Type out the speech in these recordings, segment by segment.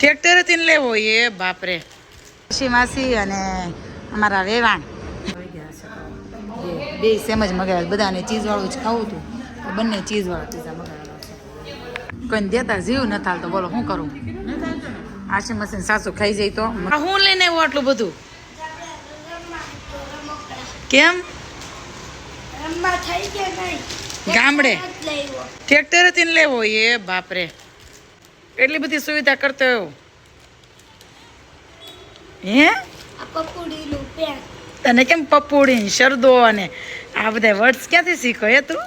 Tractor થી લેવો એ બાપરે. માસી અને અમારા વેવાણ બે સેમ જ મગાવ્યા. બધાને ચીઝ વાળું જ ખાવું હતું, બંને ચીઝ વાળા પીઝા મગાવેલા છે. કોઈને દેતા જીવ ન થાલતો, બોલો શું કરું? આશી મસીન સાસુ ખાઈ જાય તો હું લઈને આવ્યો આટલું બધું કેમ? ગામડે ટ્રેક્ટર થી લેવો એ બાપરે. એટલી બધી સુવિધા કરતો એવો હે? તને કેમ પપુડી શરદો અને આ બધા વર્ડ્સ ક્યાંથી શીખો હે તું?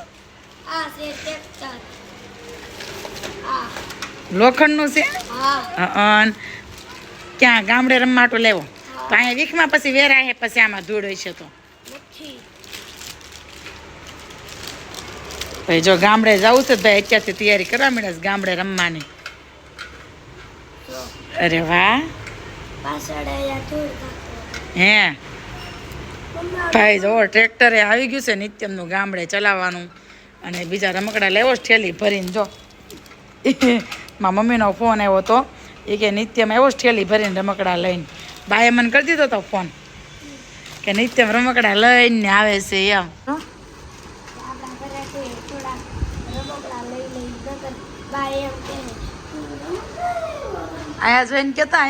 લોખંડ નું છે? ક્યાં ગામડે રમવાટો લેવો તો અહીંયા વીખમાં પછી વેરાય હે, પછી આમાં ધૂળ હોય છે તો ભાઈ જો ગામડે જવું છે ભાઈ અત્યારથી તૈયારી કરવા માંડ્યા ગામડે રમવાની. અરે વાહ હે ભાઈ જો ટ્રેક્ટરે આવી ગયું છે નિત્યમનું ગામડે ચલાવવાનું અને બીજા રમકડા લેવો જ ઠેલી ભરીને. જો મારા મમ્મીનો ફોન આવ્યો હતો એ કે નિત્યમ આવ્યો જ ઠેલી ભરીને રમકડા લઈને. બાએ મને કરી દીધો હતો ફોન કે નિત્યમ રમકડા લઈને આવે છે એમ. અહીંયા જોઈને કેતા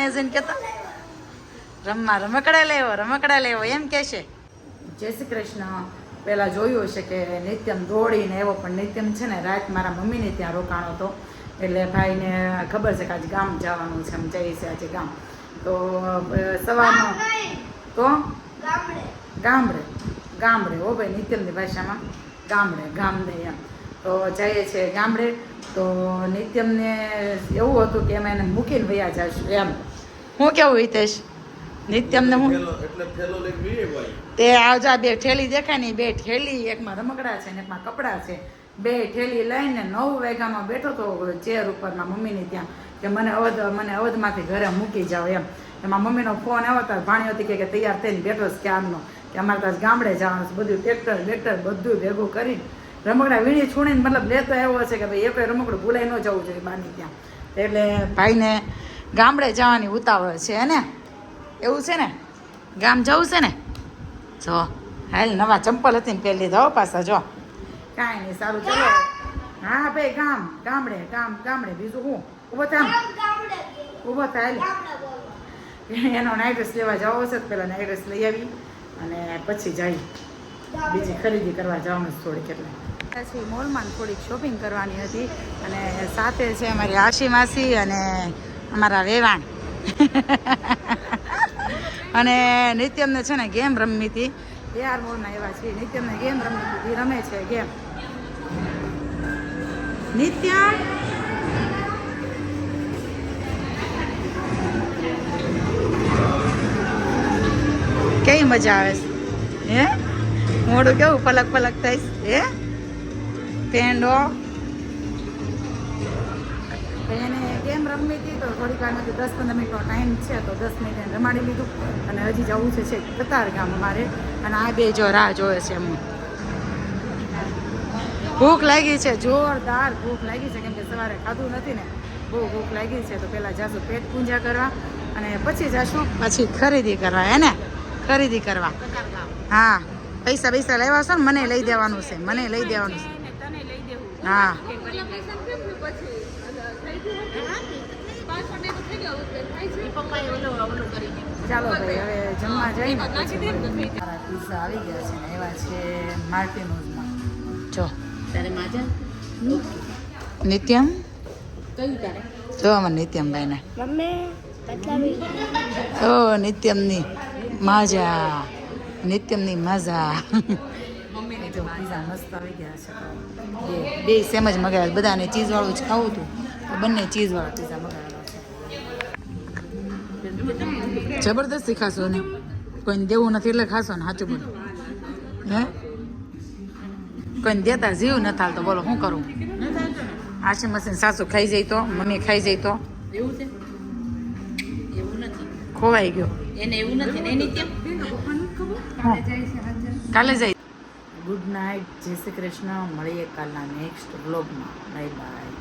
રમકડા લેવો એમ કે છે. જય શ્રી કૃષ્ણ. પહેલાં જોયું હશે કે નિત્યમ દોડીને એવો, પણ નિત્યમ છે ને રાત મારા મમ્મીને ત્યાં રોકાણો હતો એટલે ભાઈને ખબર છે કે આજે ગામ જવાનું છે, એમ જઈએ છે આજે ગામ. તો સવારનો તો ગામડે હો ભાઈ, નિત્યમની ભાષામાં ગામડે એમ. તો જઈએ છીએ ગામડે. તો નિત્યમને એવું હતું કે અમે એને મૂકીને વયા જઈશું એમ. હું કેવું હિતેશ? નિત્યમને હું તે આવજા બે ઠેલી દેખાય ને, બે ઠેલી, એકમાં રમકડા છે ને એકમાં કપડાં છે. બે ઠેલી લઈને 9 વાગ્યામાં બેઠો તો ચેર ઉપરમાં મમ્મીની ત્યાં કે મને અવધમાંથી ઘરે મૂકી જાઓ એમ. એમાં મમ્મીનો ફોન આવ્યો તો ભાણી હતી કે તૈયાર થઈને બેઠો છે ક્યારનો કે અમારે ત્યાં ગામડે જવાનું છે. બધું ટ્રેક્ટર બધું ભેગું કરીને રમકડા વીણી છૂણીને મતલબ લેતો આવ્યો છે કે ભાઈ એક રમકડું ભૂલાઈ ન જવું જોઈએ બાની ત્યાં. એટલે ભાઈને ગામડે જવાની ઉતાવળ છે ને, એવું છે ને? ગામ જવું છે ને? જો હાલ નવા ચંપલ હતી ને પહેરી લીધા પાછા. જો કાંઈ નહીં, સારું ચલો. હા ભાઈ ગામડે બીજું હું ઊભો થાય એનો નાઇટ ડ્રેસ લેવા જવો છે. પહેલાં નાઇટ ડ્રેસ લઈ આવી અને પછી જઈ બીજી ખરીદી કરવા જવાનું છે થોડીક. એટલે પછી મોલમાં થોડીક શોપિંગ કરવાની હતી અને સાથે છે અમારી આશી માસી અને અમારા વેવાણ અને નિત્યમને છે ને ગેમ રમવી હતી. AR મોલમાં એવા છે, નિત્યમને ગેમ રમવી હતી, રમે છે ગેમ. નિત્યમ કેવી મજા આવે છે હે? મોઢું કેવું પલક થાય હે? પેંડો એને ગેમ રમવી હતી તો થોડીક વાર નથી, 10-15 મિનિટનો ટાઈમ છે તો 10 મિનિટ એને રમાડી લીધું અને હજી જવું છે કતાર ગામ અમારે. અને આ બે જો રાહ જોવે છે એમ. ભૂખ લાગી છે, જોરદાર ભૂખ લાગી છે, કેમ કે સવારે ખાધું નથી ને, બહુ ભૂખ લાગી છે. તો પહેલાં જાશું પેટ પૂજા કરવા અને પછી જાશું પછી ખરીદી કરવા હે ને? ખરીદી કરવા. હા પૈસા લેવા છો ને? મને લઈ દેવાનું છે. હા ચાલો ભાઈ હવે જમવા જઈને મારા પીઝા આવી ગયા છે ને એવા છે માર્ટિનોઝમાં. જો નિત્યમ જો અમારે નિત્યમભાઈને ઓ નિત્યમની મજા મમ્મીને જો પીઝા મસ્ત આવી ગયા છે. બે સેમ જ મગાવ્યા. બધાને ચીઝ વાળું જ ખાવું હતું તો બંને ચીઝ વાળા પીઝા મગાવેલા છે. જબરદસ્તી ખાશો ને? કોઈને દેવું નથી એટલે ખાશો ને? સાચું બોલો હે? કોઈને દેતા જીવ ન થાલતો, બોલો શું કરું? આશી મસીન સાસુ ખાઈ જાય તો, મમ્મી ખાઈ જાય તો એવું છે? એવું નથી, ખોવાઈ ગયો એને. એવું નથી ને એની કેમ કાલે જાય. ગુડ નાઇટ, જય શ્રી કૃષ્ણ. મળીએ કાલના નેક્સ્ટ વ્લોગમાં. Bye bye.